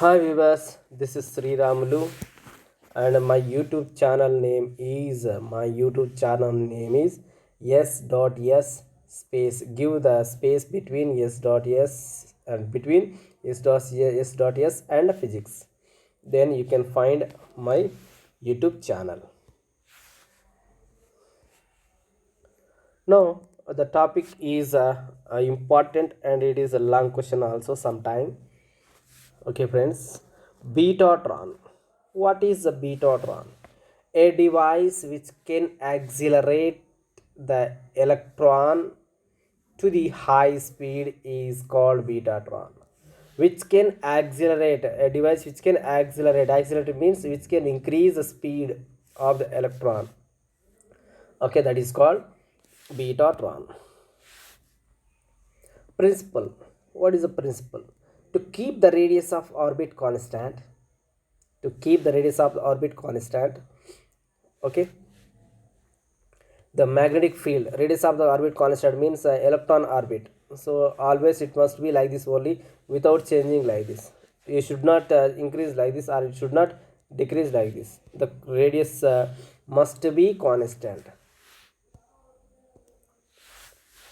Hi viewers, this is Sri Ramulu and my YouTube channel name is s.s space. Give the space between s.s and between s.s and physics. Then you can find my YouTube channel. Now the topic is important and it is a long question also sometime. Okay, friends. Betatron. What is a betatron? A device which can accelerate the electron to the high speed is called betatron. Which can accelerate a device which can accelerate means which can increase the speed of the electron. Okay, that is called betatron. Principle. What is the principle? To keep the radius of orbit constant. To keep the radius of the orbit constant. Okay. The magnetic field radius of the orbit constant means electron orbit. So always it must be like this only without changing like this. You should not increase like this or it should not decrease like this. The radius must be constant.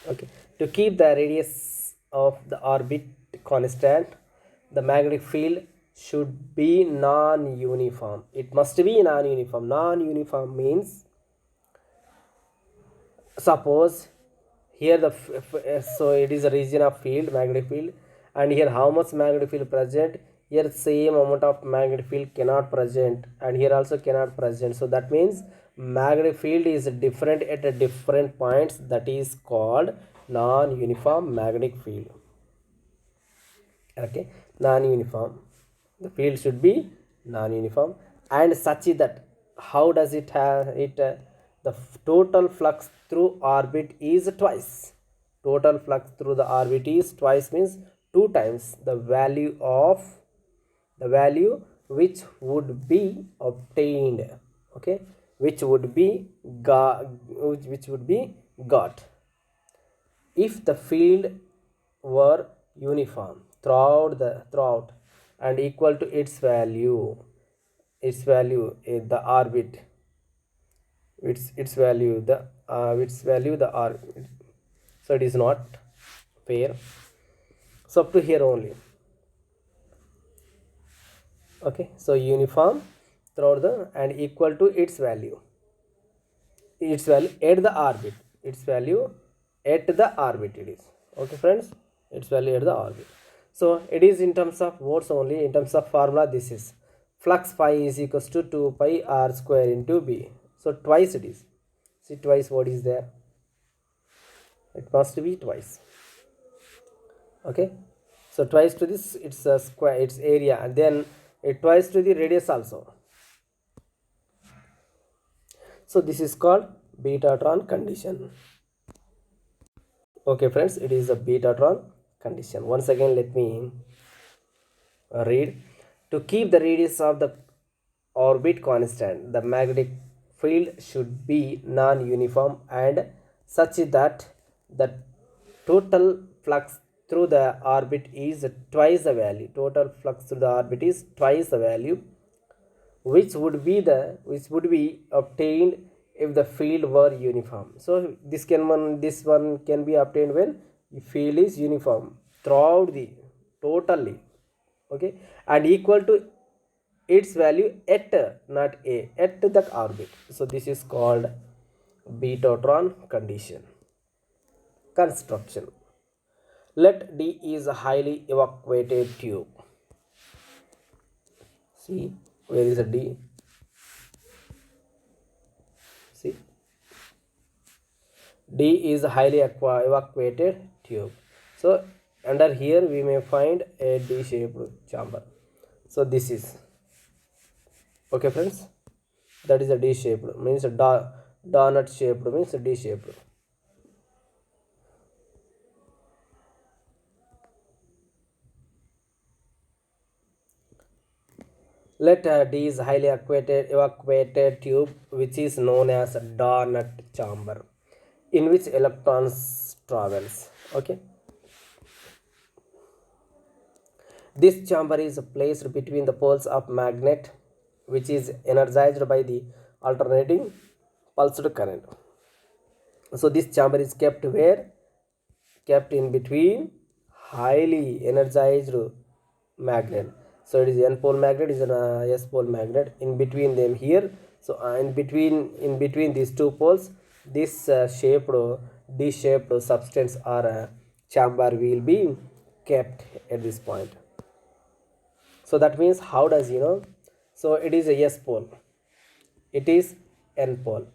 Okay, to keep the radius of the orbit constant, the magnetic field should be non-uniform. It must be non-uniform. Non-uniform means, suppose here so it is a region of field, magnetic field, and here how much magnetic field present. Here same amount of magnetic field cannot present, and here also cannot present. So that means magnetic field is different at a different points. That is called non-uniform magnetic field. Okay, non-uniform. The field should be non-uniform and such that how does it have it? The total flux through orbit is twice. Total flux through the orbit is twice means two times the value which would be obtained. Okay, which would be got if the field were uniform throughout and equal to its value in the orbit, its value the orbit. So it is not fair. So up to here only. Okay, so uniform throughout the and equal to its value at the orbit, its value at the orbit it is. Okay friends, its value at the orbit. So it is in terms of words only. In terms of formula, this is flux phi is equals to 2 pi r square into b. So twice it is. See twice what is there, it must be twice. Okay, so twice to this it's a square, its area, and then it twice to the radius also. So this is called betatron condition. Okay friends, it is a betatron condition. Once again let me read. To keep the radius of the orbit constant, the magnetic field should be non-uniform and such that the total flux through the orbit is twice the value. Total flux through the orbit is twice the value which would be obtained if the field were uniform. So this one can be obtained when the field is uniform throughout the totally. Okay, and equal to its value at not a at the orbit. So this is called betatron condition. Construction. Let D is a highly evacuated tube. See, where is a D? See, D is a highly evacuated tube. So under here we may find a D-shaped chamber. So this is okay, friends. That is a D-shaped means a donut shaped means a D-shaped. Let D is highly evacuated tube which is known as a donut chamber in which electrons travels. Okay. This chamber is placed between the poles of magnet, which is energized by the alternating pulsed current. So this chamber is kept where? Kept in between highly energized magnet. So it is n pole magnet, is an s pole magnet. In between them here, so in between these two poles, this shaped D-shaped substance or chamber will be kept at this point. So that means, how does so it is a s pole, it is n pole.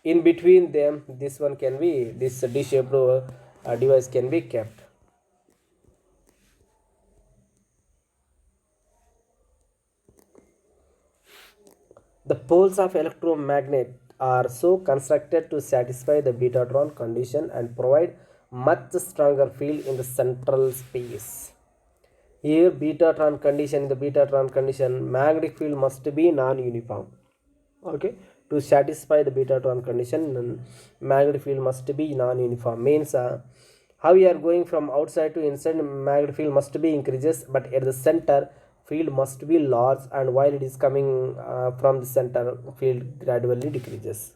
In between them, this one can be, this D-shaped device can be kept. The poles of electromagnet are so constructed to satisfy the Betatron condition and provide much stronger field in the central space. Here, Betatron condition, in the Betatron condition, magnetic field must be non-uniform. Okay, to satisfy the Betatron condition, magnetic field must be non-uniform. Means how we are going from outside to inside, magnetic field must be increases, but at the center field must be large, and while it is coming from the center, field gradually decreases.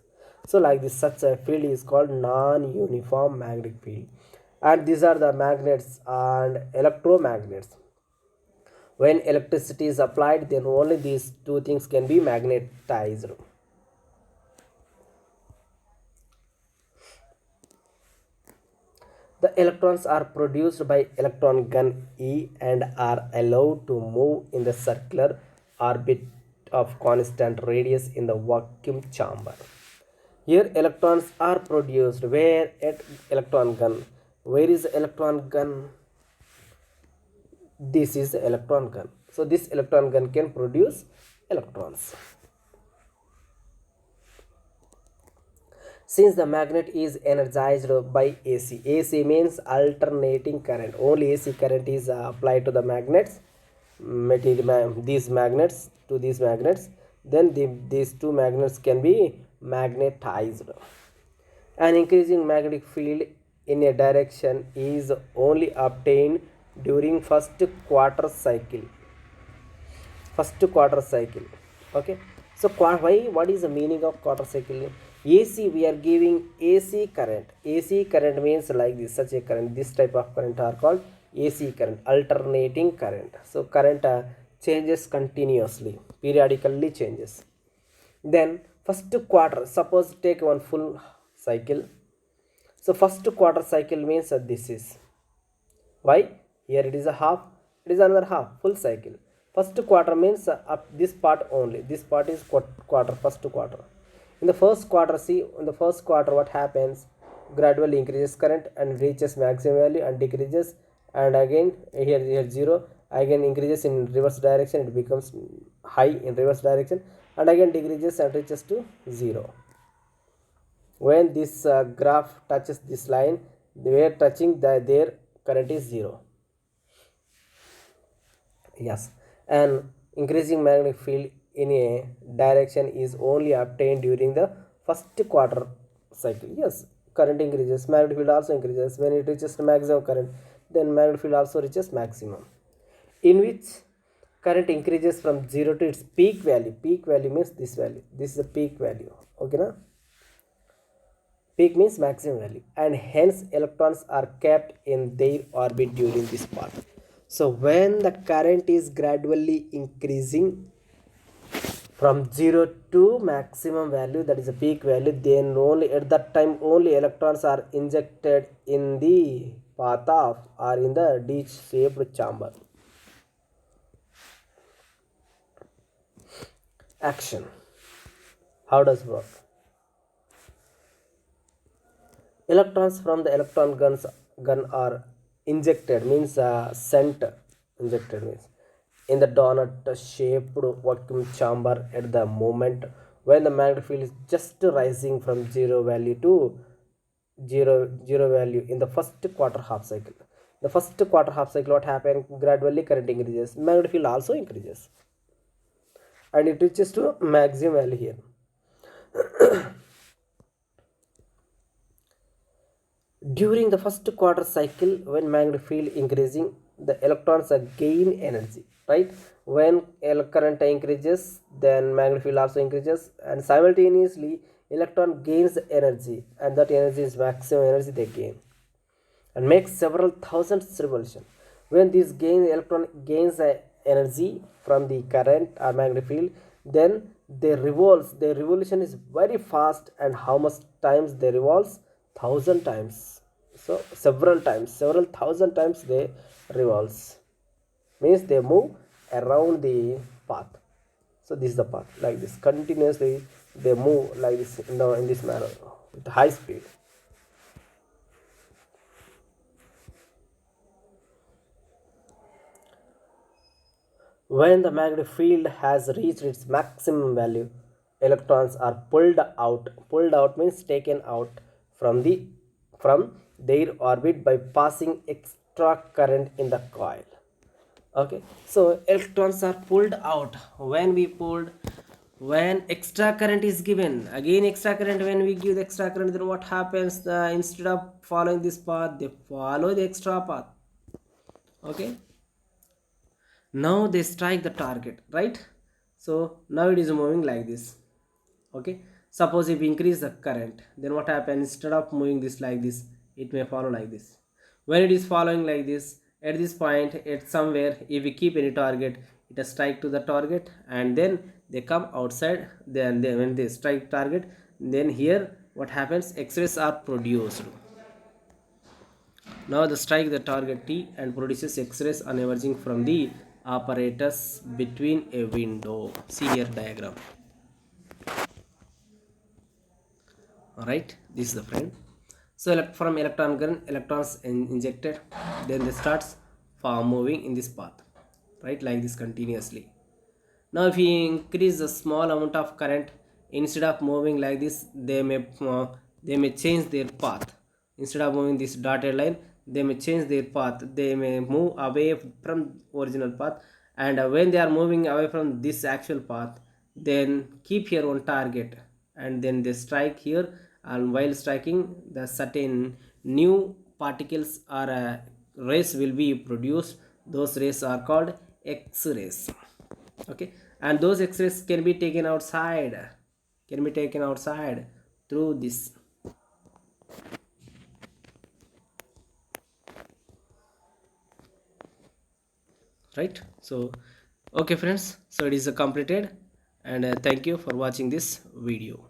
So like this, such a field is called non-uniform magnetic field. And these are the magnets and electromagnets. When electricity is applied, then only these two things can be magnetized. The electrons are produced by electron gun E and are allowed to move in the circular orbit of constant radius in the vacuum chamber. Here electrons are produced where? At electron gun. Where is the electron gun? This is the electron gun. So this electron gun can produce electrons. Since the magnet is energized by AC, AC means alternating current. Only AC current is applied to the magnets, these magnets, to these magnets. Then these two magnets can be magnetized. An increasing magnetic field in a direction is only obtained during first quarter cycle. Okay, so why, what is the meaning of quarter cycle? AC, we are giving AC current means like this, such a current, this type of current are called AC current, alternating current. So current changes continuously, periodically changes. Then first quarter, suppose take one full cycle. So first quarter cycle means this is, why? Here it is a half, it is another half, full cycle. First quarter means up this part only, this part is quarter, first quarter. In the first quarter, see, in the first quarter what happens? Gradually increases current and reaches maximum value and decreases, and again here 0, again increases in reverse direction, it becomes high in reverse direction, and again decreases and reaches to 0. When this graph touches this line, they are touching their current is 0. Yes, and increasing magnetic field in a direction is only obtained during the first quarter cycle. Yes, current increases, magnetic field also increases. When it reaches the maximum current, then magnetic field also reaches maximum. In which current increases from 0 to its peak value. Peak value means this value. This is the peak value. Okay, na? Peak means maximum value, and hence electrons are kept in their orbit during this part. So when the current is gradually increasing from 0 to maximum value, that is a peak value, then only at that time only electrons are injected in the path of, or in the D-shaped chamber. Action. How does it work? Electrons from the electron gun are injected, means sent, injected means, in the donut shaped vacuum chamber at the moment when the magnetic field is just rising from 0 value to 0 value in the first quarter half cycle. The first quarter half cycle, what happened? Gradually current increases, magnetic field also increases, and it reaches to maximum value here. During the first quarter cycle, when magnetic field increasing, the electrons gain energy, right? When current increases, then magnetic field also increases, and simultaneously electron gains energy, and that energy is maximum energy they gain, and makes several thousands revolution. When this electron gains energy from the current or magnetic field, then they revolves. Their revolution is very fast, and how much times they revolves? 1,000 times. So several times, several thousand times they revolves. Means they move around the path. So this is the path like this. Continuously they move like this in this manner with high speed. When the magnetic field has reached its maximum value, electrons are pulled out. Pulled out means taken out from their orbit by passing extra current in the coil. Okay, so electrons are pulled out. When extra current is given, again extra current, when we give the extra current, then what happens? Instead of following this path, they follow the extra path. Okay, now they strike the target, right? So now it is moving like this. Okay, suppose if we increase the current, then what happens? Instead of moving this like this, it may follow like this. When it is following like this, at this point, at somewhere, if we keep any target, it will strike to the target, and then they come outside. Then when they strike target, then here what happens? X-rays are produced. Now the strike the target T and produces X-rays on emerging from the apparatus between a window. See here diagram. Alright, this is the friend. So from electron gun, electrons injected, then they starts moving in this path, right, like this continuously. Now if we increase the small amount of current, instead of moving like this, they may change their path. Instead of moving this dotted line, they may change their path. They may move away from original path, and when they are moving away from this actual path, then keep here on target, and then they strike here, and while striking, the certain new particles or rays will be produced. Those rays are called X-rays. Okay, and those X-rays can be taken outside through this, right? So okay friends, so it is completed, and thank you for watching this video.